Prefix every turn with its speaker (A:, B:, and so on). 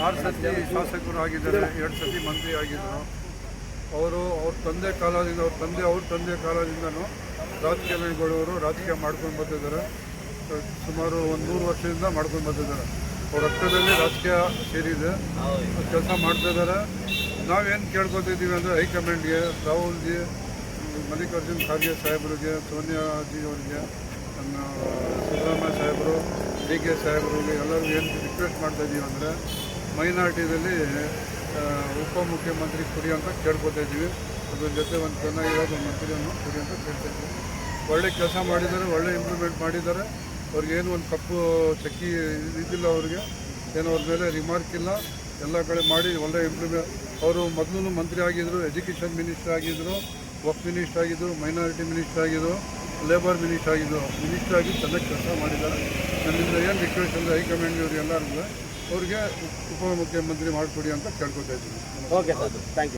A: ಆರು ಸತಿ ಶಾಸಕರು ಆಗಿದ್ದಾರೆ, 2 ಸತಿ ಮಂತ್ರಿ ಆಗಿದ್ದರು. ಅವರು ಅವ್ರ ತಂದೆ ಕಾಲದಿಂದನೂ ರಾಜಕೀಯಗಳವರು ರಾಜಕೀಯ ಮಾಡ್ಕೊಂಡು ಬಂದಿದ್ದಾರೆ. ಸುಮಾರು 100 ವರ್ಷದಿಂದ ಮಾಡ್ಕೊಂಡು ಬಂದಿದ್ದಾರೆ. ಅವ್ರ ರಕ್ತದಲ್ಲಿ ರಾಜಕೀಯ ಸೇರಿದೆ, ಕೆಲಸ ಮಾಡ್ತಿದ್ದಾರೆ. ನಾವೇನು ಕೇಳ್ಕೊತಿದ್ದೀವಿ ಅಂದರೆ ಹೈಕಮಾಂಡ್ಗೆ, ರಾಹುಲ್ಜಿ, ಮಲ್ಲಿಕಾರ್ಜುನ್ ಖರ್ಗೆ ಸಾಹೇಬರಿಗೆ, ಸೋನಿಯಾಜಿ ಅವರಿಗೆ, ನಮ್ಮ ಸಿದ್ದರಾಮಯ್ಯ ಸಾಹೇಬರು, ಡಿ.ಕೆ. ಸಾಹೇಬರಿಗೆ ಎಲ್ಲರಿಗೂ ಏನು ರಿಕ್ವೆಸ್ಟ್ ಮಾಡ್ತಾಯಿದ್ದೀವಿ ಅಂದರೆ ಮೈನಾರಿಟಿದಲ್ಲಿ ಉಪಮುಖ್ಯಮಂತ್ರಿ ಕೊಡಿ ಅಂತ ಕೇಳ್ಕೊತಾ ಇದ್ದೀವಿ. ಅದ್ರ ಜೊತೆ ಒಂದು ಚೆನ್ನಾಗಿರೋದು ಮಂತ್ರಿಯನ್ನು ಕೊಡಿ ಅಂತ ಕೇಳ್ತಾ ಇದ್ದೀವಿ. ಒಳ್ಳೆ ಕೆಲಸ ಮಾಡಿದ್ದಾರೆ, ಒಳ್ಳೆ ಇಂಪ್ಲಿಮೆಂಟ್ ಮಾಡಿದ್ದಾರೆ. ಅವ್ರಿಗೇನು ಒಂದು ಕಪ್ಪು ಚಕ್ಕಿ ಇದಿಲ್ಲ, ಅವ್ರಿಗೆ ಏನೋ ಅವ್ರ ಮೇಲೆ ರಿಮಾರ್ಕ್ ಇಲ್ಲ. ಎಲ್ಲ ಕಡೆ ಮಾಡಿ ಒಳ್ಳೆ ಇಂಪ್ಲಿಮೆಂಟ್. ಅವರು ಮೊದಲು ಮಂತ್ರಿ ಆಗಿದ್ದರು, ಎಜುಕೇಷನ್ ಮಿನಿಸ್ಟರ್ ಆಗಿದ್ದರು, ವಕ್ಫ್ ಮಿನಿಸ್ಟರ್ ಆಗಿದ್ದರು, ಮೈನಾರಿಟಿ ಮಿನಿಸ್ಟರ್ ಆಗಿದ್ದರು, ಲೇಬರ್ ಮಿನಿಸ್ಟರ್ ಆಗಿದ್ದರು. ಮಿನಿಸ್ಟರ್ ಆಗಿ ಚೆನ್ನಾಗಿ ಕೆಲಸ ಮಾಡಿದ್ದಾರೆ. ನನ್ನಿಂದ ಏನು ರಿಕ್ವೆಸ್ಟ್ ಅಂದರೆ ಹೈಕಮಾಂಡ್ ಇವರು ಎಲ್ಲರಿಗೂ ಅವ್ರಿಗೆ ಉಪಮುಖ್ಯಮಂತ್ರಿ ಮಾಡಿಕೊಡಿ ಅಂತ ಕೇಳ್ಕೊತಾ ಇದ್ದೀನಿ.
B: Okay sir, thank you.